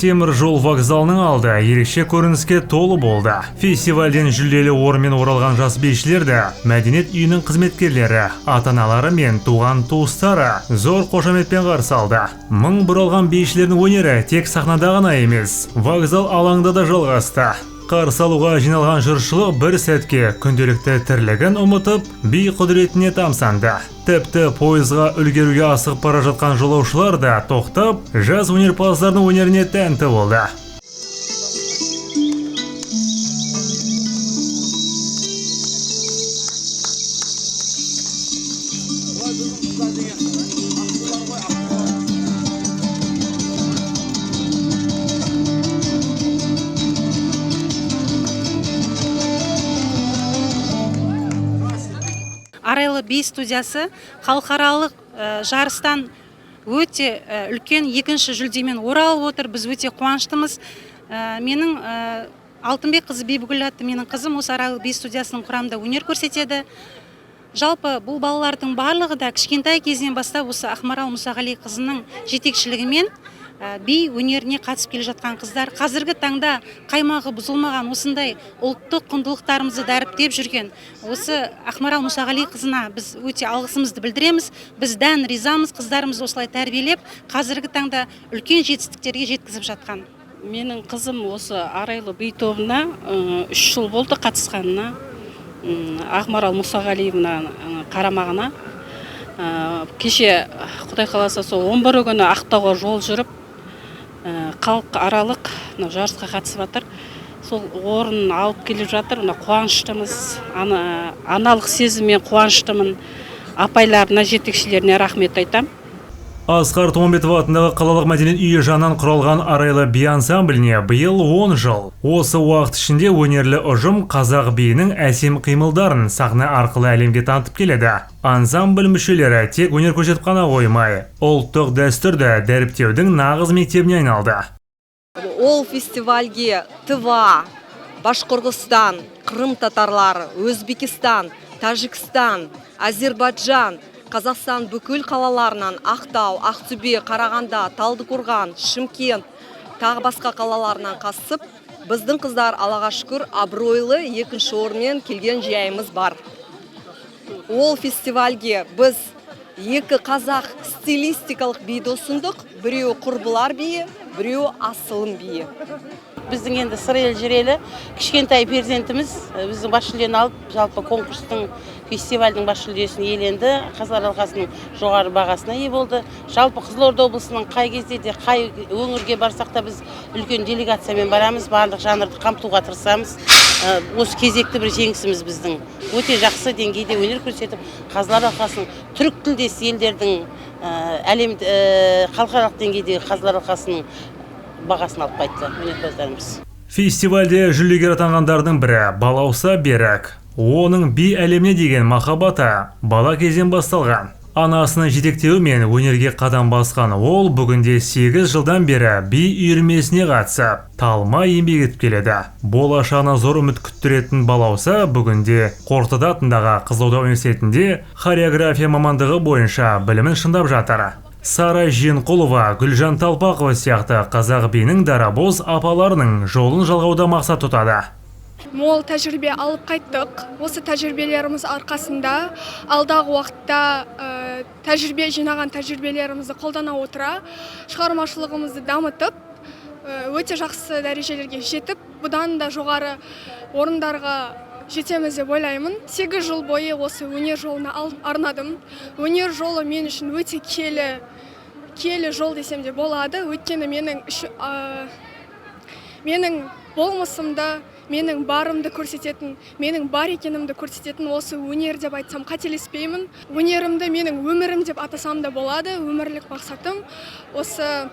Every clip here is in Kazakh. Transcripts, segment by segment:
Темір жол вокзалының алды ерекше көрініске толы болды. Фестивальден жүлделі орынмен оралған жас бишілер де мәдениет үйінің қызметкерлері, ата-аналары мен туған туыстары зор қошаметпен қарсы алды. Мың бұралған бишілердің өнері тек сахнада ғана емес, вокзал алаңында да жалғасты. Қарсы алуға жиналған жұртшылық бір сәтке күнделікті тірлігін ұмытып, би құдіретіне тамсанды. Тіпті пойызға үлгеруге асығып бара жатқан жолаушылар да тоқтап, жас өнерпаздардың өнеріне тәнті болды. Арайлы би студиясы халықаралық жарыстан өте үлкен екінші жүлдемен оралып отыр. Біз өте қуаныштымыз. Менің Алтынбек қызы Бибігүл атты менің қызым осы Арайлы би студиясының құрамында өнер көрсетеді. Жалпы бұл балалардың барлығы да кішкентай кезінен бастап осы Ақмарал Мұсағали қызының жетекшілігімен би өнеріне қатысып келе жатқан қыздар. Қазіргі таңда қаймағы бұзылмаған осындай ұлттық құндылықтарымызды дәріптеп жүрген осы Ақмарал Мұсағали қызына біз өте алғысымызды білдіреміз. Біз дән ризамыз, қыздарымыз осылай тәрбиелеп, қазіргі таңда үлкен жетістіктерге жеткізіп жатқан. Менің қызым осы Арайлы би тобына 3 жыл болды қатысқанына. Ақмарал Мұсағалиевна қарамағына. Кеше Құдай қаласа сол 11 күні Ақтауға жол жүріп, халық аралық жарысқа қатысып жатыр. Сол орын алып келіп жатыр. Қуаныштымыз, аналық сезіммен қуаныштымын. Апайларына, жетекшілеріне рахмет айтам. Асқар Томбетов атындағы қалалық мәдениет үйі жанынан құралған Арайлы би ансамбліне биыл 10 жыл. Осы уақыт ішінде өнерлі ұжым қазақ биінің әсем қимылдарын сахна арқылы әлемге танытып келеді. Ансамбль мүшелері тек өнер көрсетіп қана қоймай, ұлттық дәстүрді дәріптеудің нағыз мектебіне айналды. Ол фестивальге Тыва, Башқұрғыстан, Қырым татарлары, Өзбекистан, Тәжікстан, Азербайджан, Қазақстан бүкіл қалаларынан Ақтау, Ақтөбе, Қарағанды, Талдықорған, Шымкент, тағы басқа қалаларынан қатысып, біздің қыздар Аллаға шүкір абыройлы екінші орынмен келген жайымыз бар. Ол фестивальге біз екі қазақ стилистикалық биді ұсындық, біреу құрбылар биі, біреу асылым биі. Біздің енді сырел жүрелі кішкентай перзентіміз біздің бас жүлдені алып, жалпы конкурстың фестивальдің бас жүлдесін иеленді. Қазылар алқасының жоғары бағасына ие болды. Жалпы Қызылорда облысының қай кезде де, қай өңірге барсақ та біз үлкен делегациямен барамыз, барлық жанрды қамтуға тырысамыз. Осы кезекті бір жеңісіміз біздің. Өте жақсы деңгейде өнер көрсетіп, Қазылар алқасының түрік тілдес елдердің әлем халықаралық деңгейдегі Қазылар алқасының бағасын алып қайтты өнерпаздарымыз. Фестивальде жүлдегер атанғандардың бірі Балауса Берік. Оның би әлеміне деген махаббаты бала кезден басталған. Анасының жетектеуімен өнерге қадам басқан ол бүгінде 8 жылдан бері би үйірмесіне қатысып, талмай еңбек етіп келеді. Болашағына зор үміт күттіретін Балауса бүгінде Қорытады атындағы Қызылорда университетінде хореография мамандығы бойынша білімін шыңдап жатыр. Сара Жиенқұлова, Гүлжан Талпақова сияқты қазақ биінің дарабоз апаларының жолын жалғауда мақсат тұтады. Мол тәжірибе алып қайттық. Осы тәжірибелеріміз арқасында алдағы уақытта тәжірибе жинаған тәжірибелерімізді қолдана отыра шығармашылығымызды дамытып, өте жақсы дәрежелерге жетіп, бұдан да жоғары орындарға жетеміз деп ойлаймын. 8 жыл бойы осы өнер жолына арнадым. Өнер жолы мен үшін өте келі жол десем де болады. Өйткені менің болмысымды, менің барымды көрсететін, менің бар екенімді көрсететін осы өнер деп айтсам қателеспеймін. Өнерімді менің өмірім деп атасам да болады. Өмірлік мақсатым осы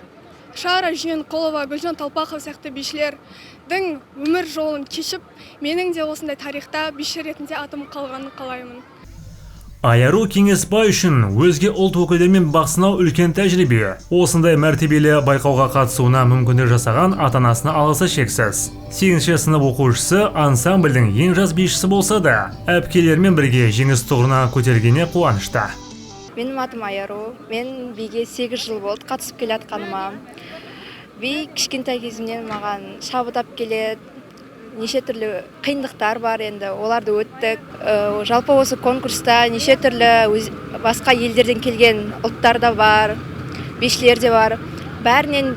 Сара Жиенқұлова, Гүлжан Талпақова сияқты бишілердің өмір жолын кешіп, менің де осындай тарихта биші ретінде атым қалғанын қалаймын. Айару Кеңесбай үшін өзге ұлт өкілдерімен бақ сынау үлкен тәжірибе. Осындай мәртебелі байқауға қатысуына мүмкіндік жасаған ата-анасына алғысы шексіз. 8-ші сынып оқушысы ансамбльдің ең жас бишісі болса да, әпкелерімен бірге жеңіс тұғырына көтергеніне қуанышты. Менің атым Айару. Мен биге 8 жыл болды қатысып келе жатқаныма. Би кішкентай кезімнен маған шабыт келеді. Неше түрлі қиындықтар бар енді, оларды өттік. Жалпы осы конкурста неше түрлі басқа елдерден келген ұлттар да бар, бишілер де бар. Бәрінен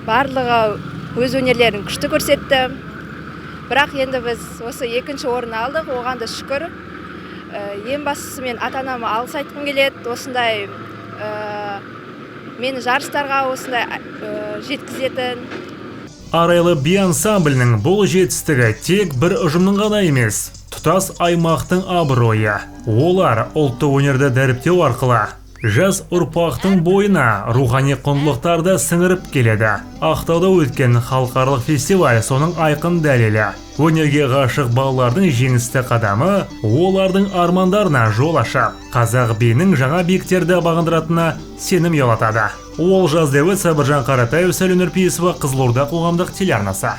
барлығы өз өнерлерін күшті көрсетті. Бірақ енді біз осы екінші орын алдық, оған да шүкір. Ең бастысы мен ата-анама алғыс айтқым келеді. Осындай мені жарыстарға осындай жеткізетін. Арайлы би ансамблінің бұл жетістігі тек бір ұжымның ғана емес, тұтас аймақтың абыройы. Олар ұлттық өнерді дәріптеу арқылы жас ұрпақтың бойына рухани құндылықтарды сіңіріп келеді. Ақтауда өткен халықаралық фестиваль соның айқын дәлелі. Өнерге ғашық балалардың жеңісті қадамы олардың армандарына жол ашып, қазақ биінің жаңа биіктерді бағындыратынына сенім ұялатады. Олжас Дәуіт, Сабыржан Қаратаев, Сәлем Нұрпейісова, Қызылорда қоғамдық телеарнасы.